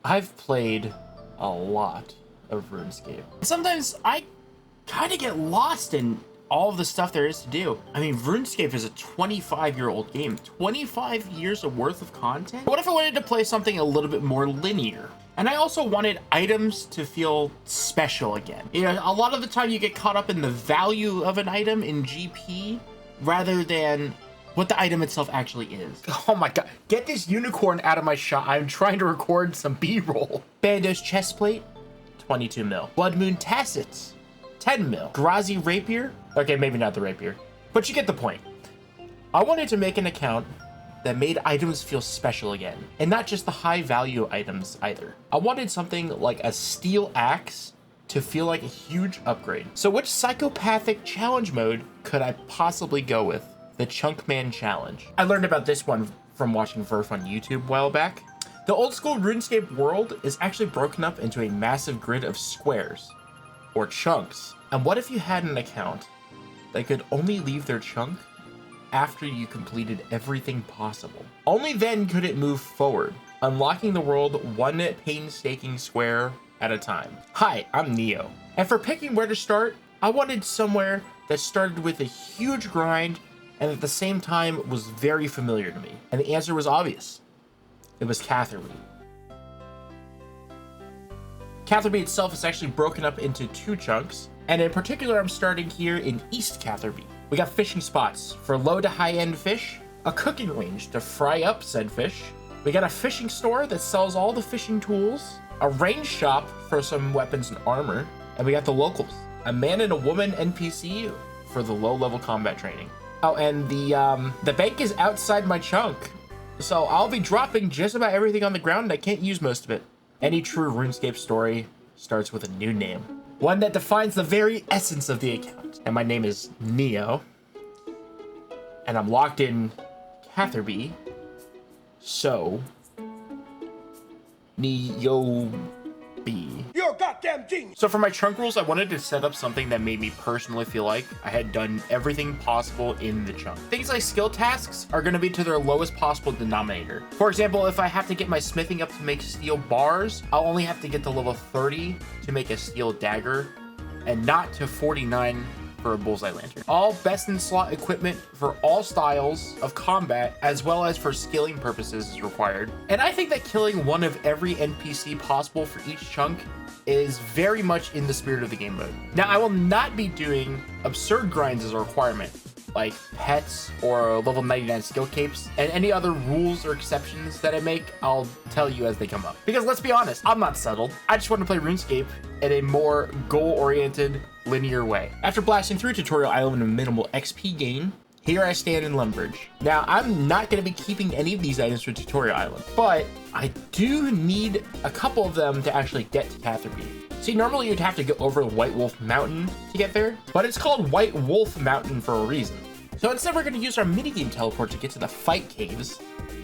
I've played a lot of RuneScape. Sometimes I kind of get lost in all of the stuff there is to do. I mean, RuneScape is a 25-year-old game. 25 years of worth of content? What if I wanted to play something a little bit more linear? And I also wanted items to feel special again. You know, a lot of the time you get caught up in the value of an item in GP rather than what the item itself actually is. Oh my god, get this unicorn out of my shot. I'm trying to record some B-roll. Bandos chestplate, 22 mil. Blood Moon tassets, 10 mil. Grazi rapier, okay, maybe not the rapier, but you get the point. I wanted to make an account that made items feel special again, and not just the high value items either. I wanted something like a steel axe to feel like a huge upgrade. So which psychopathic challenge mode could I possibly go with? The Chunkman Challenge. I learned about this one from watching Verf on YouTube a while back. The old school RuneScape world is actually broken up into a massive grid of squares, or chunks. And what if you had an account that could only leave their chunk after you completed everything possible? Only then could it move forward, unlocking the world one painstaking square at a time. Hi, I'm Neiyoh, and for picking where to start, I wanted somewhere that started with a huge grind and at the same time was very familiar to me. And the answer was obvious. It was Catherby. Catherby itself is actually broken up into two chunks, and in particular I'm starting here in East Catherby. We got fishing spots for low to high end fish, a cooking range to fry up said fish, we got a fishing store that sells all the fishing tools, a range shop for some weapons and armor, and we got the locals, a man and a woman NPC for the low level combat training. Oh, and the bank is outside my chunk, so I'll be dropping just about everything on the ground and I can't use most of it. Any true RuneScape story starts with a new name, one that defines the very essence of the account. And my name is Neiyoh, and I'm locked in Catherby, so Neiyoh. You're a goddamn genius. So for my chunk rules, I wanted to set up something that made me personally feel like I had done everything possible in the chunk. Things like skill tasks are going to be to their lowest possible denominator. For example, if I have to get my smithing up to make steel bars, I'll only have to get to level 30 to make a steel dagger, and not to 49 for a bullseye lantern. All best in slot equipment for all styles of combat, as well as for skilling purposes, is required. And I think that killing one of every NPC possible for each chunk is very much in the spirit of the game mode. Now, I will not be doing absurd grinds as a requirement, like pets or level 99 skill capes, and any other rules or exceptions that I make, I'll tell you as they come up. Because let's be honest, I'm not settled. I just want to play RuneScape in a more goal-oriented, linear way. After blasting through Tutorial Island with minimal XP gain, here I stand in Lumbridge. Now, I'm not going to be keeping any of these items for Tutorial Island, but I do need a couple of them to actually get to Catherby. See, normally you'd have to go over White Wolf Mountain to get there, but it's called White Wolf Mountain for a reason. So instead, we're going to use our minigame teleport to get to the Fight Caves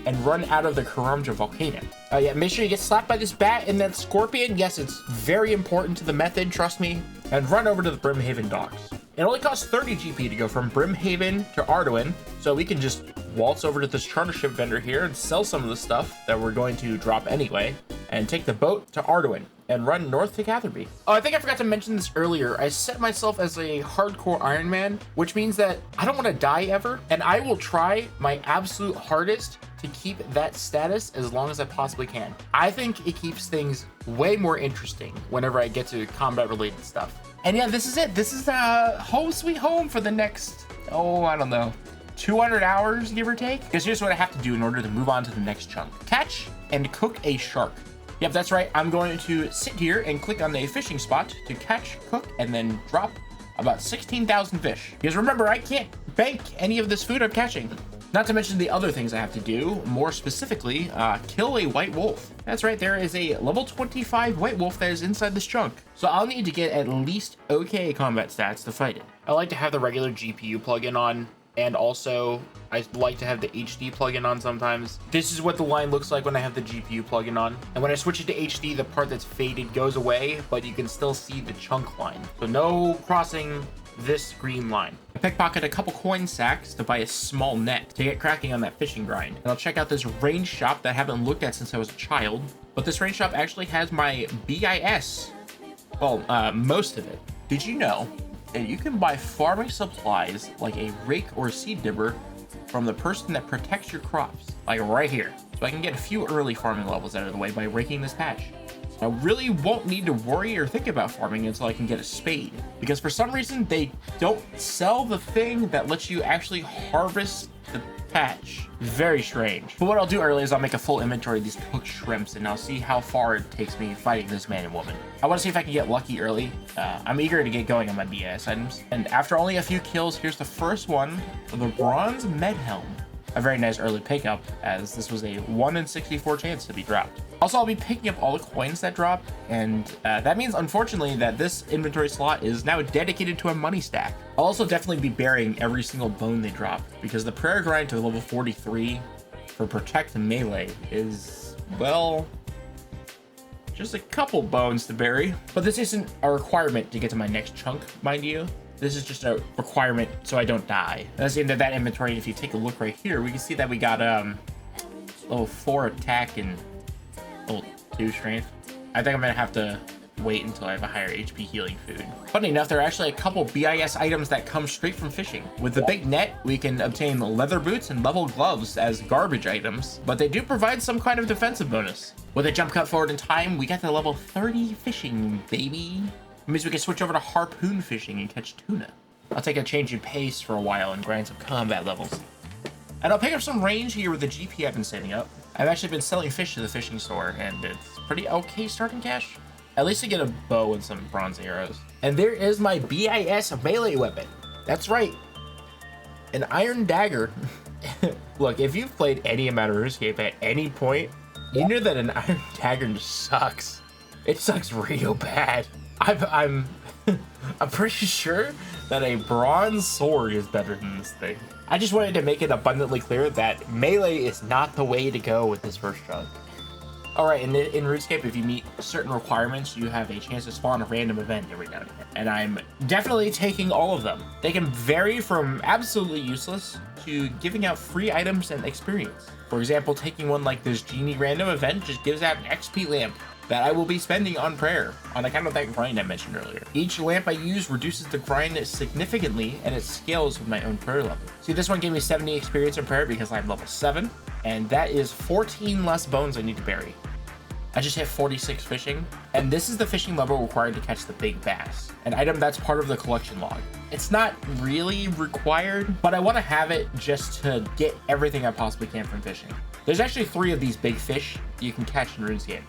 and run out of the Karamja volcano. Oh yeah, make sure you get slapped by this bat and that scorpion. Yes, it's very important to the method, trust me. And run over to the Brimhaven docks. It only costs 30 GP to go from Brimhaven to Arduin, so we can just waltz over to this charter ship vendor here and sell some of the stuff that we're going to drop anyway, and take the boat to Arduin and run north to Catherby. Oh, I think I forgot to mention this earlier. I set myself as a hardcore Ironman, which means that I don't want to die ever, and I will try my absolute hardest to keep that status as long as I possibly can. I think it keeps things way more interesting whenever I get to combat related stuff. And yeah, this is it. This is home sweet home for the next, I don't know, 200 hours, give or take. Because here's what I have to do in order to move on to the next chunk. Catch and cook a shark. Yep, that's right. I'm going to sit here and click on the fishing spot to catch, cook, and then drop about 16,000 fish. Because remember, I can't bank any of this food I'm catching. Not to mention the other things I have to do, more specifically, kill a white wolf. That's right, there is a level 25 white wolf that is inside this chunk. So I'll need to get at least okay combat stats to fight it. I like to have the regular GPU plugin on, and also I like to have the HD plugin on sometimes. This is what the line looks like when I have the GPU plugin on. And when I switch it to HD, the part that's faded goes away, but you can still see the chunk line. So no crossing this green line. I pickpocket a couple coin sacks to buy a small net to get cracking on that fishing grind. And I'll check out this range shop that I haven't looked at since I was a child. But this range shop actually has my BIS. Well, most of it. Did you know that you can buy farming supplies like a rake or a seed dibber from the person that protects your crops? Like right here. So I can get a few early farming levels out of the way by raking this patch. I really won't need to worry or think about farming until I can get a spade, because for some reason they don't sell the thing that lets you actually harvest the patch. Very strange. But what I'll do early is I'll make a full inventory of these cooked shrimps, and I'll see how far it takes me fighting this man and woman. I want to see if I can get lucky early. I'm eager to get going on my BS items. And after only a few kills, here's the first one, the bronze med helm. A very nice early pickup, as this was a 1 in 64 chance to be dropped. Also, I'll be picking up all the coins that drop, and that means, unfortunately, that this inventory slot is now dedicated to a money stack. I'll also definitely be burying every single bone they drop, because the prayer grind to level 43 for Protect and Melee is, well, just a couple bones to bury. But this isn't a requirement to get to my next chunk, mind you. This is just a requirement so I don't die. That's the end of that inventory. If you take a look right here, we can see that we got level 4 attack and level 2 strength. I think I'm gonna have to wait until I have a higher HP healing food. Funny enough, there are actually a couple BIS items that come straight from fishing. With the big net, we can obtain leather boots and level gloves as garbage items, but they do provide some kind of defensive bonus. With a jump cut forward in time, we got to level 30 fishing, baby. It means we can switch over to harpoon fishing and catch tuna. I'll take a change in pace for a while and grind some combat levels. And I'll pick up some range here with the GP I've been saving up. I've actually been selling fish to the fishing store, and it's pretty okay starting cash. At least I get a bow and some bronze arrows. And there is my BIS melee weapon. That's right, an iron dagger. Look, if you've played any amount of RuneScape at any point, you know that an iron dagger just sucks. It sucks real bad. I'm pretty sure that a bronze sword is better than this thing. I just wanted to make it abundantly clear that melee is not the way to go with this first chunk. Alright, in RuneScape, if you meet certain requirements, you have a chance to spawn a random event every now and then. And I'm definitely taking all of them. They can vary from absolutely useless to giving out free items and experience. For example, taking one like this genie random event just gives out an XP lamp that I will be spending on prayer on account of that grind I mentioned earlier. Each lamp I use reduces the grind significantly, and it scales with my own prayer level. See, this one gave me 70 experience in prayer because I'm level 7, and that is 14 less bones I need to bury. I just hit 46 fishing, and this is the fishing level required to catch the big bass, an item that's part of the collection log. It's not really required, but I want to have it just to get everything I possibly can from fishing. There's actually 3 of these big fish you can catch in RuneScape.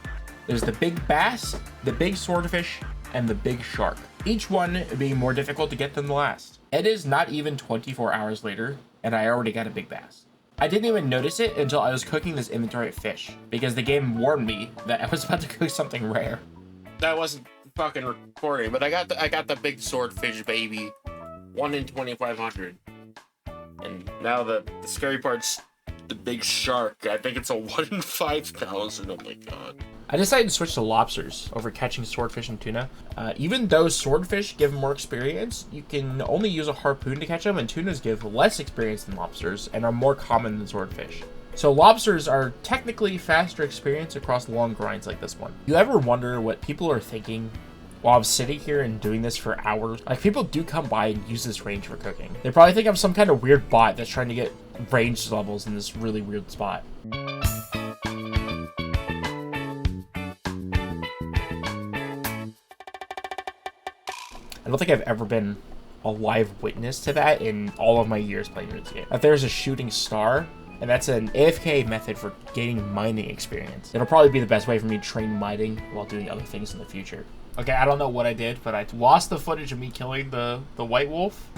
There's the big bass, the big swordfish, and the big shark, each one being more difficult to get than the last. It is not even 24 hours later, and I already got a big bass. I didn't even notice it until I was cooking this inventory of fish, because the game warned me that I was about to cook something rare. That wasn't fucking recording, but I got the big swordfish, baby. 1 in 2,500. And now the scary part's the big shark. I think it's a 1 in 5,000. Oh my god. I decided to switch to lobsters over catching swordfish and tuna. Even though swordfish give more experience, you can only use a harpoon to catch them, and tunas give less experience than lobsters and are more common than swordfish. So lobsters are technically faster experience across long grinds like this one. You ever wonder what people are thinking while I'm sitting here and doing this for hours? Like, people do come by and use this range for cooking. They probably think I'm some kind of weird bot that's trying to get range levels in this really weird spot. I don't think I've ever been a live witness to that in all of my years playing RuneScape. If there's a shooting star, and that's an AFK method for gaining mining experience. It'll probably be the best way for me to train mining while doing other things in the future. Okay, I don't know what I did, but I lost the footage of me killing the white wolf.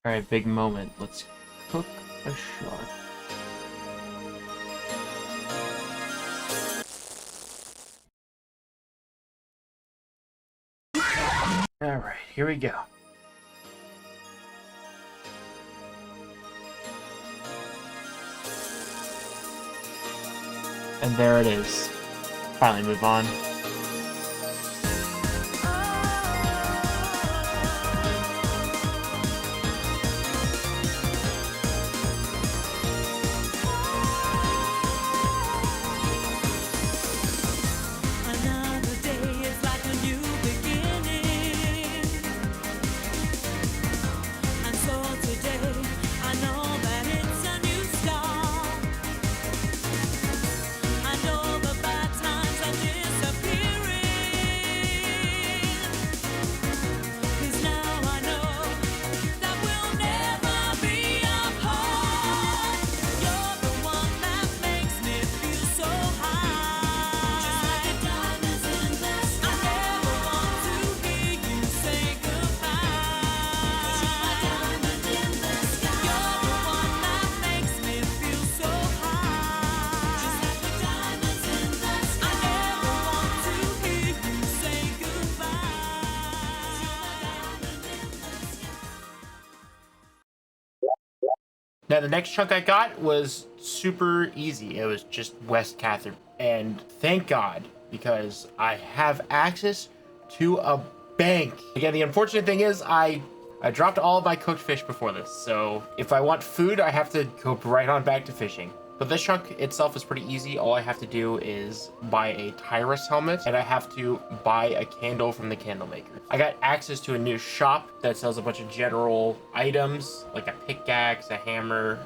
Alright, big moment. Let's cook a shark. Alright, here we go. And there it is. Finally move on. Now the next chunk I got was super easy. It was just West Catherby. And thank God, because I have access to a bank. Again, the unfortunate thing is I dropped all of my cooked fish before this. So if I want food, I have to go right on back to fishing. But this chunk itself is pretty easy. All I have to do is buy a Tyrus helmet, and I have to buy a candle from the candle maker. I got access to a new shop that sells a bunch of general items, like a pickaxe, a hammer,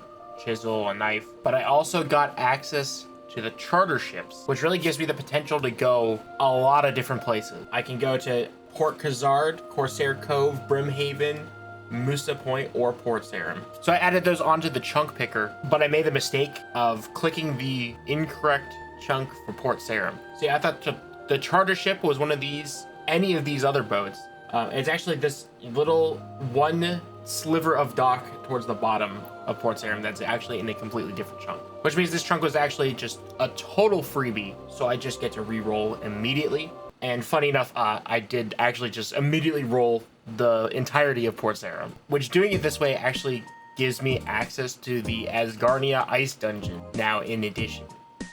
chisel, a knife. But I also got access to the charter ships, which really gives me the potential to go a lot of different places. I can go to Port Khazard, Corsair Cove, Brimhaven, Musa Point, or Port Sarim. So I added those onto the chunk picker, but I made the mistake of clicking the incorrect chunk for Port Sarim. See, I thought the charter ship was one of these, any of these other boats. It's actually this little one sliver of dock towards the bottom of Port Sarim that's actually in a completely different chunk, which means this chunk was actually just a total freebie. So I just get to re-roll immediately. And funny enough, I did actually just immediately roll the entirety of Port Sarim, which doing it this way actually gives me access to the Asgarnia Ice Dungeon now in addition.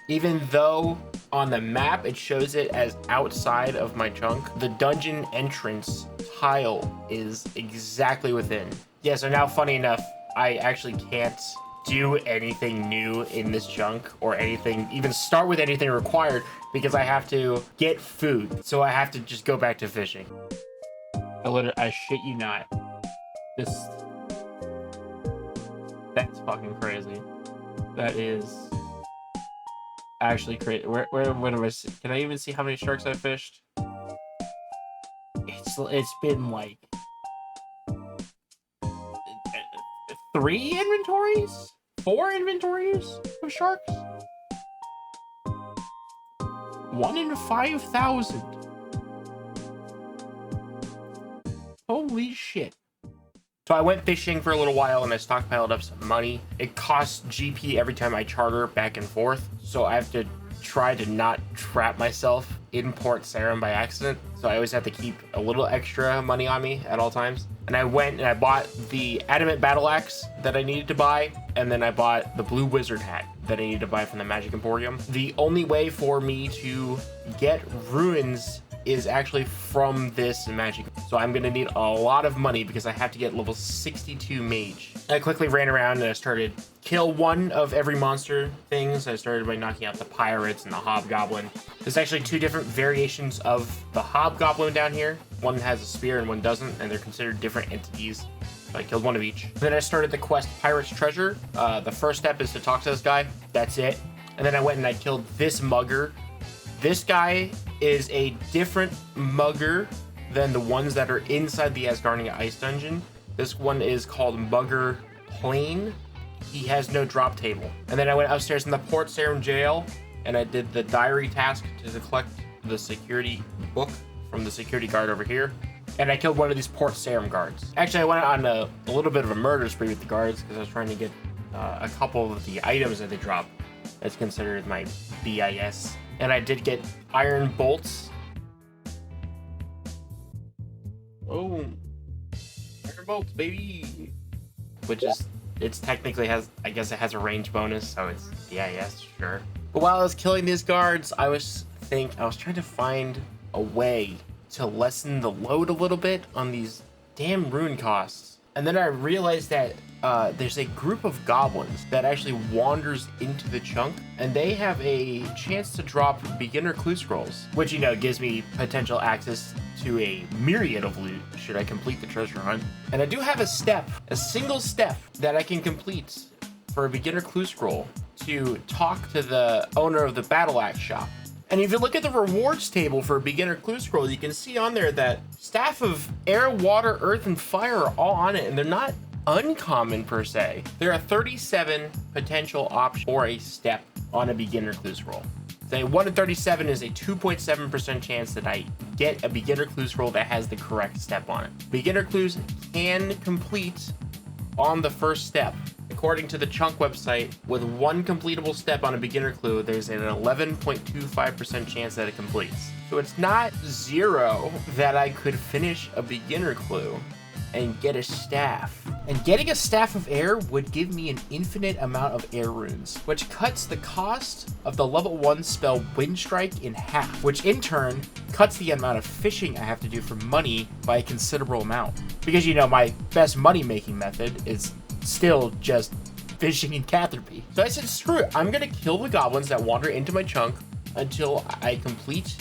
Even though on the map it shows it as outside of my chunk, the dungeon entrance tile is exactly within. Yeah, so now funny enough, I actually can't do anything new in this chunk or anything, even start with anything required, because I have to get food. So I have to just go back to fishing. I shit you not. That's fucking crazy. That is actually crazy. Where am I? Can I even see how many sharks I fished? It's been like 3 inventories? 4 inventories of sharks? 1 in 5,000. Holy shit. So I went fishing for a little while and I stockpiled up some money. It costs GP every time I charter back and forth, so I have to try to not trap myself in Port Sarim by accident. So I always have to keep a little extra money on me at all times. And I went and I bought the adamant battle axe that I needed to buy, and then I bought the blue wizard hat that I needed to buy from the Magic Emporium. The only way for me to get ruins is actually from this magic. So I'm gonna need a lot of money because I have to get level 62 mage. I quickly ran around and I started kill one of every monster things. I started by knocking out the pirates and the hobgoblin. There's actually 2 different variations of the hobgoblin down here. One has a spear and one doesn't, and they're considered different entities. So I killed one of each. Then I started the quest Pirate's Treasure. The first step is to talk to this guy. That's it. And then I went and I killed this mugger. This guy is a different mugger than the ones that are inside the Asgarnia Ice Dungeon. This one is called Mugger Plain. He has no drop table. And then I went upstairs in the Port Sarim jail and I did the diary task to collect the security book from the security guard over here. And I killed one of these Port Sarim guards. Actually, I went on a little bit of a murder spree with the guards because I was trying to get a couple of the items that they drop. That's considered my BIS. And I did get iron bolts. Oh, iron bolts, baby. Which is, it's technically has, I guess it has a range bonus, so it's BIS, sure. But while I was killing these guards, I was trying to find a way to lessen the load a little bit on these damn rune costs. And then I realized that there's a group of goblins that actually wanders into the chunk, and they have a chance to drop beginner clue scrolls, which, you know, gives me potential access to a myriad of loot should I complete the treasure hunt. And I do have a single step that I can complete for a beginner clue scroll to talk to the owner of the battle axe shop. And if you look at the rewards table for a beginner clue scroll, you can see on there that staff of air, water, earth, and fire are all on it, and they're not uncommon per se. There are 37 potential options for a step on a beginner clue scroll. So 1 in 37 is a 2.7% chance that I get a beginner clue scroll that has the correct step on it. Beginner clues can complete on the first step. According to the Chunk website, with 1 completable step on a beginner clue, there's an 11.25% chance that it completes. So it's not 0 that I could finish a beginner clue and get a staff. And getting a Staff of Air would give me an infinite amount of air runes, which cuts the cost of the level 1 spell Wind Strike in half, which in turn cuts the amount of fishing I have to do for money by a considerable amount. Because, you know, my best money-making method is still just fishing in Catherby. So I said, screw it, I'm gonna kill the goblins that wander into my chunk until I complete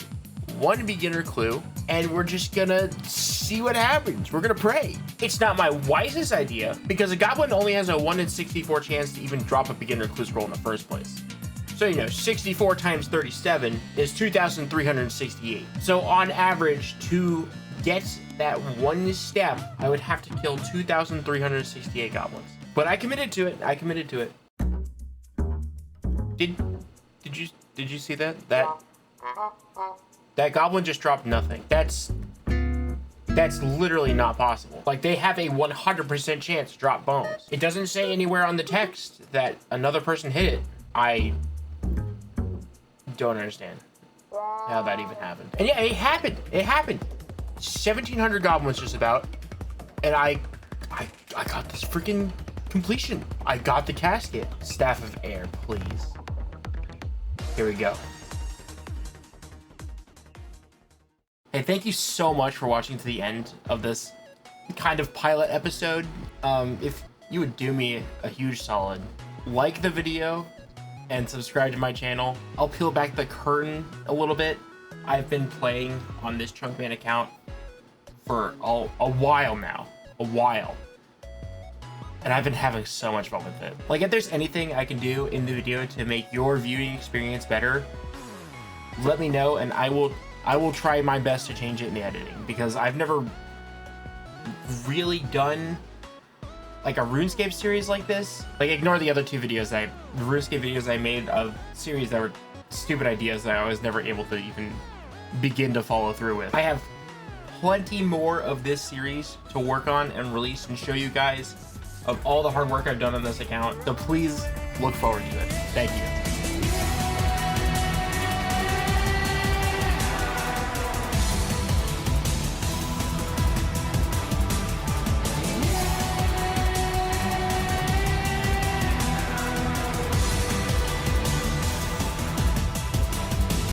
one beginner clue, and we're just gonna see what happens. We're gonna pray. It's not my wisest idea, because a goblin only has a 1 in 64 chance to even drop a beginner clue scroll in the first place. So, you know, 64 times 37 is 2,368. So on average, to get that one step, I would have to kill 2,368 goblins. But I committed to it. I committed to it. Did you see that? That goblin just dropped nothing. That's literally not possible. Like, they have a 100% chance to drop bones. It doesn't say anywhere on the text that another person hit it. I don't understand how that even happened. And yeah, it happened. It happened. 1,700 goblins just about, and I got this freaking completion. I got the casket. Staff of Air, please. Here we go. Hey, thank you so much for watching to the end of this kind of pilot episode. If you would do me a huge solid, like the video and subscribe to my channel. I'll peel back the curtain a little bit. I've been playing on this Chunkman account for a while now. And I've been having so much fun with it. Like, if there's anything I can do in the video to make your viewing experience better, let me know, and I will try my best to change it in the editing, because I've never really done like a RuneScape series like this. Like, ignore the other two videos the RuneScape videos I made of series that were stupid ideas that I was never able to even begin to follow through with. I have plenty more of this series to work on and release and show you guys of all the hard work I've done on this account. So please look forward to it. Thank you.